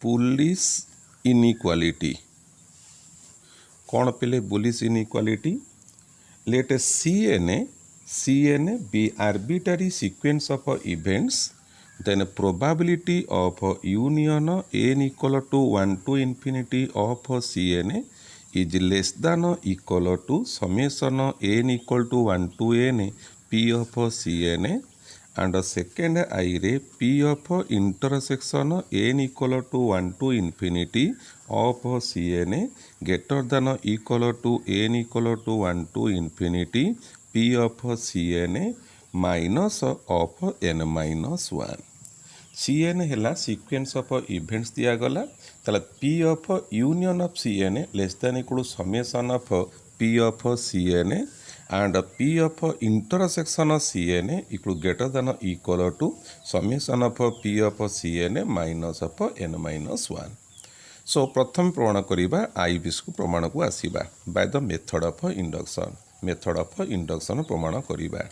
Bullish inequality कौन पिले bullish inequality let CN be arbitrary sequence of events, then probability of union n equal to 1 to infinity of CN is less than or equal to summation n equal to 1 to n p of CN, and second I रे p of intersection n equal to 1 to infinity of CN greater than or equal to n equal to 1 to infinity p of CN minus of n minus 1. CN है sequence of events दिया गला ताला p of union of CN less than equal to summation of p of CN and p of intersection of CN equal greater than or equal to summation of p of CN minus of n minus 1. So प्रथम प्रमाण करिबा IBIS को प्रमाण को आसीबा by the method of induction प्रमाण करिबा.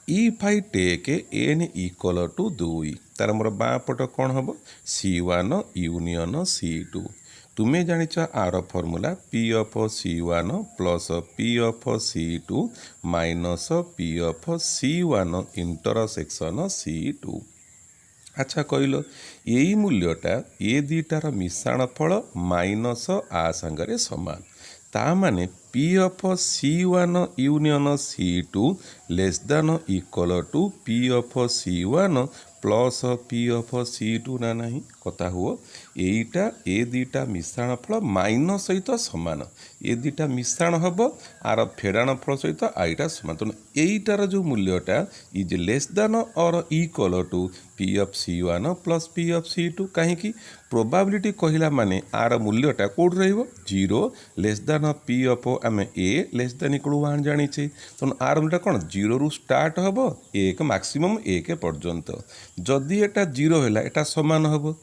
If I take n equal to 2 तार मोर बाँ पट कौन हम C1 यूनियन C2 तुम्हें जानिच आर formula P of C1 plus P of C2 minus P of C1 intersection C2. अच्छा कहल यही मूल्यटा ये दुटार मिश्रण फल माइनस आ संगे समान ता माने P of C1 union C2 less than equal to P of C1 plus P of C2 ना नहीं कथा हुआ यहीटा ए दुटा मिश्रण फल माइनस सहित सामान ए दुटा मिश्रण हम आर फेड़ाण फल सहित आईटा सामान तेणु यहीटार जो मूल्यटा इज लेस देन और equal to P of C1 plus P of C2 कहीं प्रोबाबिलिटी कहला माने आर मूल्यटा कौट रहिबो 0 लेस देन P of आम ए लेस देन इक्वल 1 जानिचे तेणु आर मूल्यटा कौन 0 रु स्टार्ट हम 1 मैक्सिमम 1 पर्यंत जदि एटा 0 है एटा सामान हम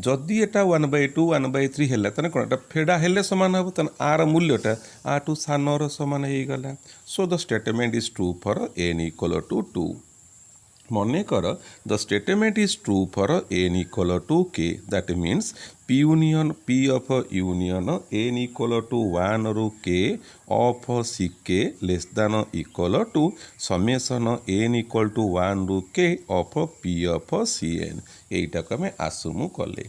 जदि एटा 1/2 1/3 है तेना कौन एटा फेड़ा हेले सामान हम तेना आर मूल्यटा आ टू सानर सामान हो गला. So the statement is true for n equal to 2. मने कर the statement is true for n equal to k that means P of union n equal to 1 रु k of ck less than equal to summation n equal to 1 रु k of P of Cn एटा को आम आसुमु कले.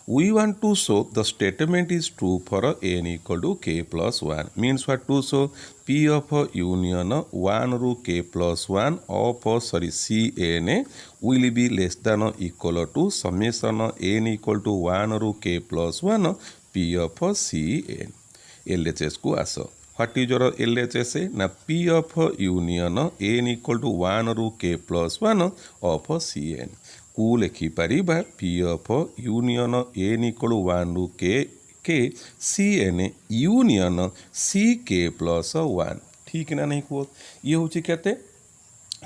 We want to show the statement is true for n equal to k plus 1 means what to show P of union 1 ru k plus 1 of Cn will be less than or equal to summation n equal to 1 ru k plus 1 P of Cn. LHS को आस what is your LHS ना P of union n equal to 1 ru k plus 1 of Cn को लिखिपर P of union n equal 1 ru k Cn union ck plus 1 ठीक ना नहीं कह ये हूँ केते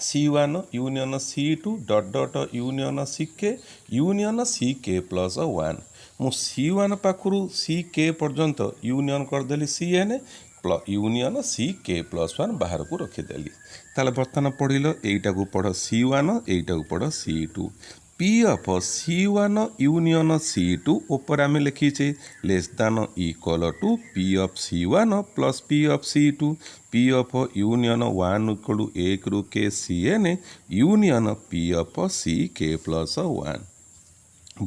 C1 union C2 dot dot union ck union ck plus 1 मु C1 पाखु ck पर्यंत यूनियन करदेली Cn यूनियन ck प्लस 1 बाहर को रखीदेली ताले बर्तमान पढ़िल एटा को पढ़ C1 एटा को पढ़ C2 P of C1 union C2 ऊपर आम लिखीचे less than equal to P of C1 plus P of C2 P of union 1 equal to 1 रु k Cn union P of ck plus 1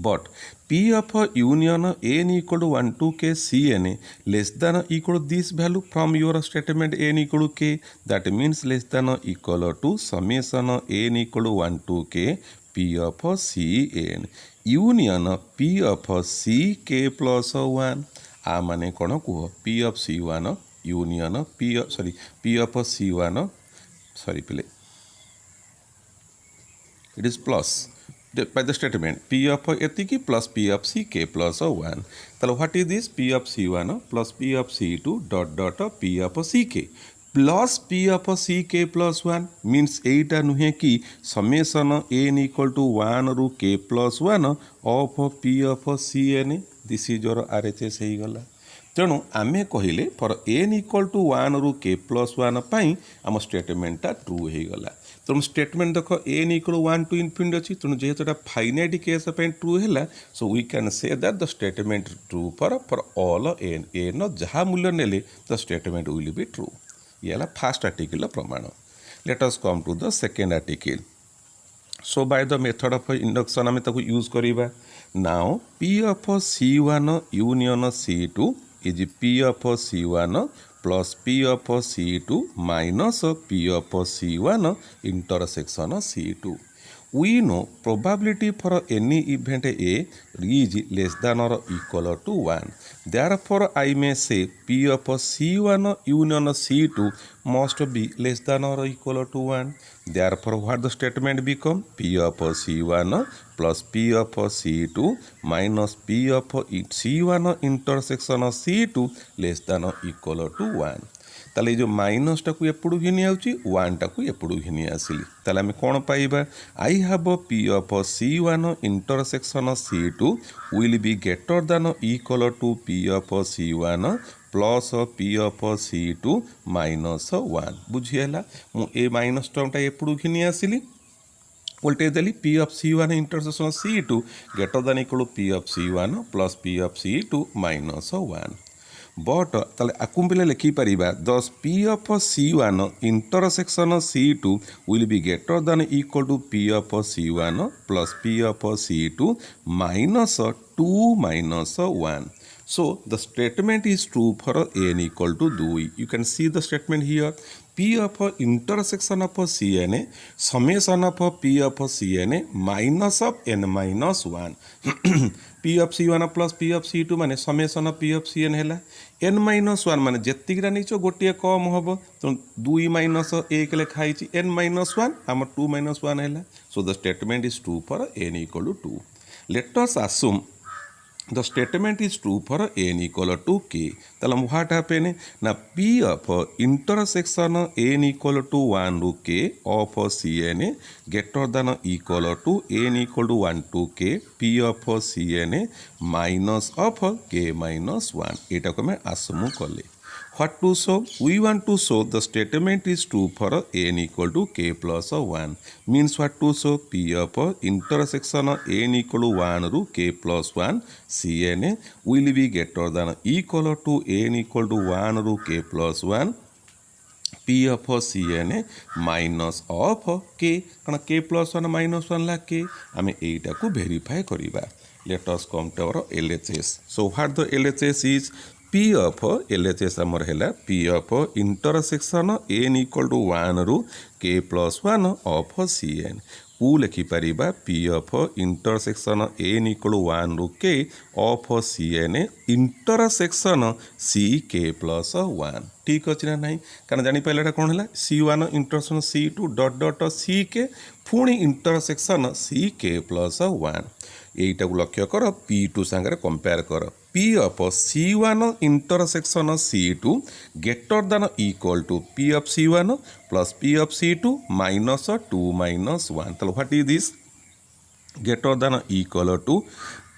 but P of union n equal to 1 to k Cn less than or equal to this value from your statement n equal to k that means less than or equal to summation n equal to 1 to k P of Cn union P of ck plus 1 आ माने कौन कह P of C1 union P of C1 sorry पहले it is plus by the statement P of एतिकी plus P of ck plus 1 Talo what is this P of C1 plus P of C2 dot dot P of ck plus P of ck plus 1 means एटा नुहे कि summation n equal to 1 ru k plus 1 of P of Cn this is your RHS हो गला. तेणु आमे कहले for n equal to 1 रु k plus 1 पाई आम स्टेटमेंटा true हो गला. तुम स्टेटमेंट देख एन इक्वल 1 टू इनफिनिटी अच्छी तेणु जेहेतु फाइनाइट केस ट्रू है so we can say that the statement true for all N N जहाँ मूल्य नेले the statement will be true. ये है फास्ट आर्टिकल प्रमाण। Let us come to the second article. So by the method of induction आम use करवा। Now P of C1 union C2 is P of C1 plus P of C2 minus P of C1 intersection C2। We know probability for any event A is less than or equal to 1. Therefore, I may say P of C1 union C2 must be less than or equal to 1. Therefore, what the statement become? P of C1 plus P of C2 minus P of C1 intersection of C2 less than or equal to 1. ताले जो minus टाक एपड़ू घिनी आउची 1 टाक एपड़ू घिनी आसिली ताले आम कौन पाइबा I have P of C1 intersection C2 will be greater than equal to P of C1 plus P of C2 minus 1। बुझीगला मुझे minus टर्मटा एपड़ू घिनी आसिली वोल्टेज देली P of C1 intersection C2 greater than equal to P of C1 plus P of C2 minus 1। But ताले आकु पिले लिखि परिबा this P of C1 intersection C2 will be greater than equal to P of C1 plus P of C2 minus 2 minus 1। So the statement is true for n equal to 2. You can see the statement here. P of intersection of Cn summation of P of Cn minus of n minus 1. P of C1 plus P of C2 माने summation of P of Cn है n minus 1 माने जेतिकरा नहीं गोटे कम हम तो 2 minus 1 लिखाई n minus 1 आम 2 minus 1 है। So the statement is true for n equal to 2. Let us assume the statement is true for n equal to k. Then what happen na p of intersection n equal to 1 to k of Cn greater than equal to n equal to 1 to k p of Cn minus of k minus 1 एटा को मैं assume कले। What to show? We want to show the statement is true for n equal to k plus 1. Means what to show? P of intersection n equal to 1 to k plus 1 Cn will be greater than equal to n equal to 1 to k plus 1 P of Cn minus of k कारण k plus 1 minus 1 ला k आमे एटा को verify करिबा। Let us come to our LHS. So what the LHS is? P of LHS आमर है P of intersection n equal to 1 ru k plus 1 of Cn को लिखिपर P of intersection n equal to 1 ru k of Cn intersection c k plus 1। ठीक अच्छे ना नहीं कारण जापारे कौन है C1 intersection C2 dot dot C के पुणी इंटरसेक्शन सी के प्लस 1 यहीटा को लक्ष्य कर P2 सागर कंपेयर कर P of C1 intersection C2 greater than equal to P of C1 plus P of C2 minus 2 minus 1। So what is this? Greater than equal to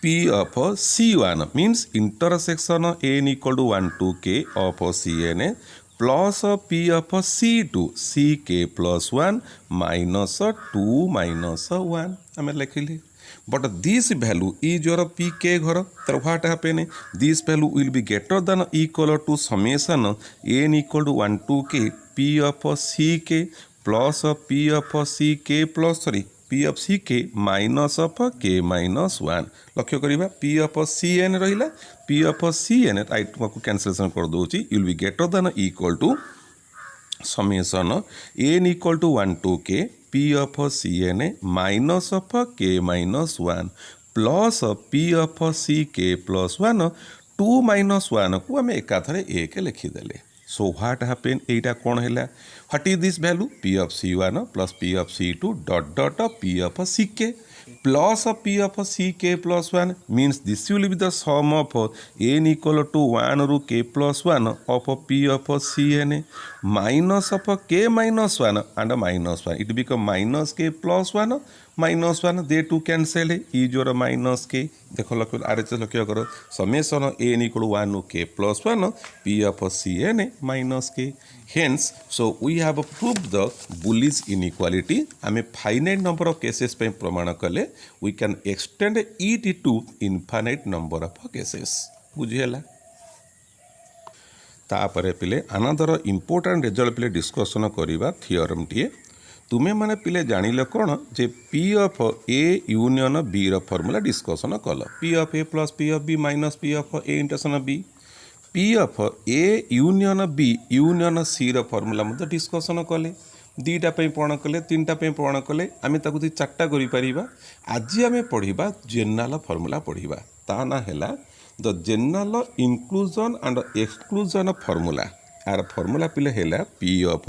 P of C1 means intersection n equal to 1 to k of Cn plus P of C2 ck plus 1 minus 2 minus 1 आम लिखिली। But this value is your pk घर तर what happen this value will be greater than equal to summation n equal to 1 to k p of ck plus p of ck plus p of ck minus of k minus 1 लक्ष्य करिबा p of cn रहिला p of cn right को cancellation कर दोची will be greater than equal to summation n equal to 1 to k P of Cn minus of k minus 1 plus P of ck plus 1 2 minus 1 को आम एकाथरे एक लिखिदेले। So what happen एटा कौन है what is this value P of C1 plus P of C2 dot dot P of ck plus P of ck plus 1 means this will be the sum of n equal to 1 ru k plus 1 of P of Cn minus of k minus 1 and minus 1 it become minus k plus 1 -1 दे to cancel ई जोर minus के देख लक्ष्य R H लक्ष्य कर summation N equal 1 k plus 1 P of C n minus k hence so we have proved the Boole's inequality आम finite number of cases पे प्रमाण कले we can extend it to infinite number of cases बुझीगला तापर पिले another important result पिले discussion करवा theorem टीए तुम्हें माने पिले जानिल कौन जे P of A union B रो फॉर्मूला डिस्कशन कल P of A plus P of B minus P of A intersection B P of A union B union C रो फॉर्मूला मत डिस्कशन कले दीटा प्रमाण कले तीनटा प्रमाण कले आम ताकू चार्टा कर आज आम पढ़ा जेनरल फॉर्मूला पढ़ा ता ना है the general inclusion and exclusion formula आर फॉर्मूला पिले है P of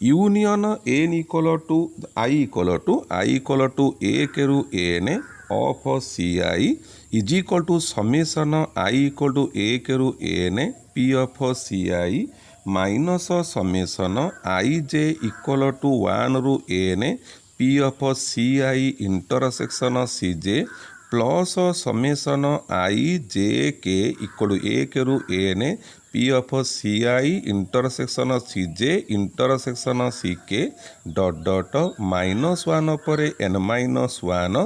union n equal to i equal to ए केरु n of C i is equal to summation i equal to ए केरु n P of C i minus summation i j equal to 1 रु n P of C I intersection C j plus summation i j k equal to ए केरु n P of C I intersection C J intersection C K dot dot -1 पर N -1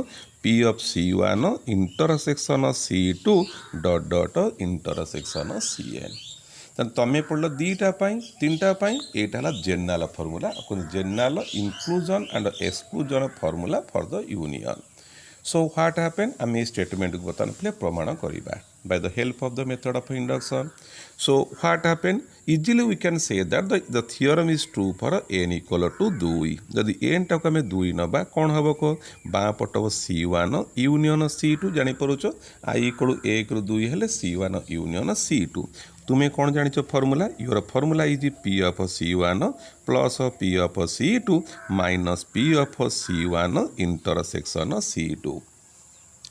P of C one intersection C two dot dot intersection C N तो तुम्हें पढ़ल दीटा तीनटा यहाँ general formula general inclusion and exclusion formula for the union so what happen um statement को बर्तमान पे प्रमाण करवा by the help of the method of induction. So what happened? Easily we can say that the theorem is true for n equal to 2 जदि n टाक आम 2 नवा कौन हम को बाँ पट C1 union C2 जानीपरुच I equal 1 रू 2 हेले C1 यूनियन C2 तुम्हें कौन जानिच formula your formula is P of C1 plus P of C2 minus P of C1 intersection C2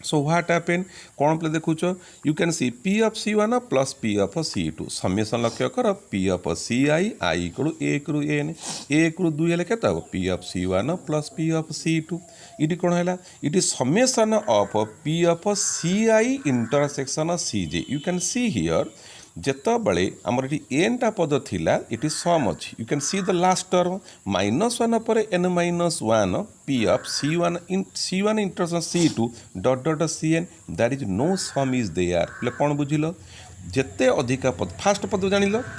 so what happen कौन पे देखुच you can see P of C1 plus P of C2 summation लक्ष्य कर P of CI equal 1 through n 1 रु 2 हेले केते हो P of C1 plus P of C2 इटी कौन है इटी summation of P of CI intersection CJ you can see here जेतबले आमर ये एन टा पद थिला इट इज सम अच्छी you can see the last term -1 पर n -1 P of C1 intersection C2 dot dot CN that is no sum is there ले कौन बुझिल जेते अधिका पद फास्ट पद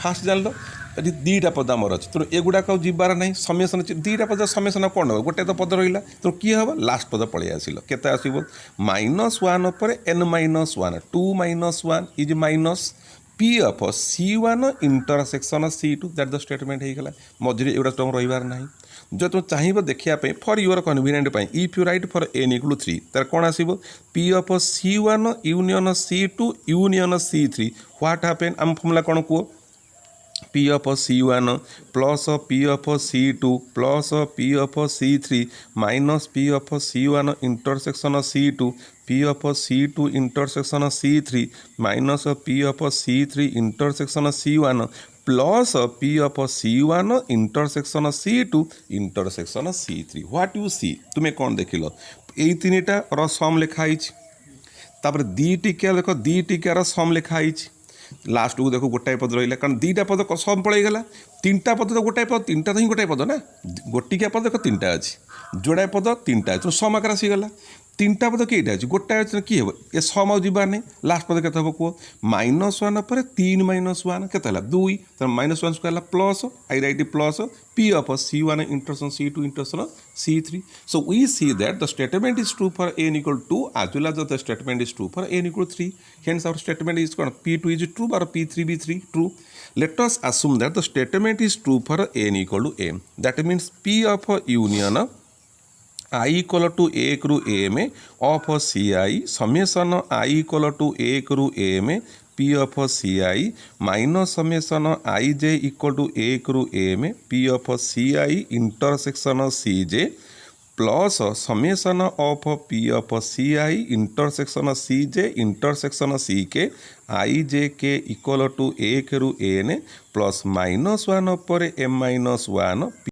फास्ट जान ये दीटा पद आमर अच्छे तेणु एगुड़ाक जीवार ना समेसन दीटा पद समेसन कौन हो गोटे तो पद रहा तेणु किए हम लास्ट पद पलि आसिल केते आसिब -1 पर n -1 2 -1 is minus P of C1 intersection C2 that the statement होगा मझे एगुड़ा तुम रही ना जो तुम चाहिए देखा for your convenient if you write for n equal 3 तार कौन आसो P of C1 union C2 union C3 what happen आम फॉर्मूला कौन कह P of C1 plus P of C2 plus P of C3 minus P of C1 intersection C2 P of C2 intersection C3 minus P of C3 intersection C1 plus P of C1 intersection C2 intersection C3 what you see तुम्हें कौन देखिल यही तीनटा र सम लिखाई तापर दी टिकिया देख दी टिकियार सम लिखाई लास्ट को देखो गोटाए पद रहा कारण दीटा पद सम पलैगला तीनटा पद तो गोटाए पद तीनटा तो ही गोटाए पद ना गोटिकिया पद देख तीनटा अच्छी जोड़ाए पद तीनटा तो सम आकार आसीगला तीनटा पद कईटा अच्छे गोटाए अच्छे किए हे ये सम आबार नहीं लास्ट पद के कह -1 पर 3 -1 के 2 तो -1 को plus I right plus P of C1 intersection C2 intersection C3 so we see that the statement is true for n equal 2 as well as the statement is true for n equal 3 hence our statement is P2 is true or P3 be 3 true let us assume that the statement is true for n equal to m that means P of union I equal to 1 through m of CI summation I equal to 1 through m P of CI minus summation IJ equal to 1 through m P of CI intersection CJ plus summation of P of CI intersection CJ intersection CK IJ के equal to 1 through n plus -1 पर m -1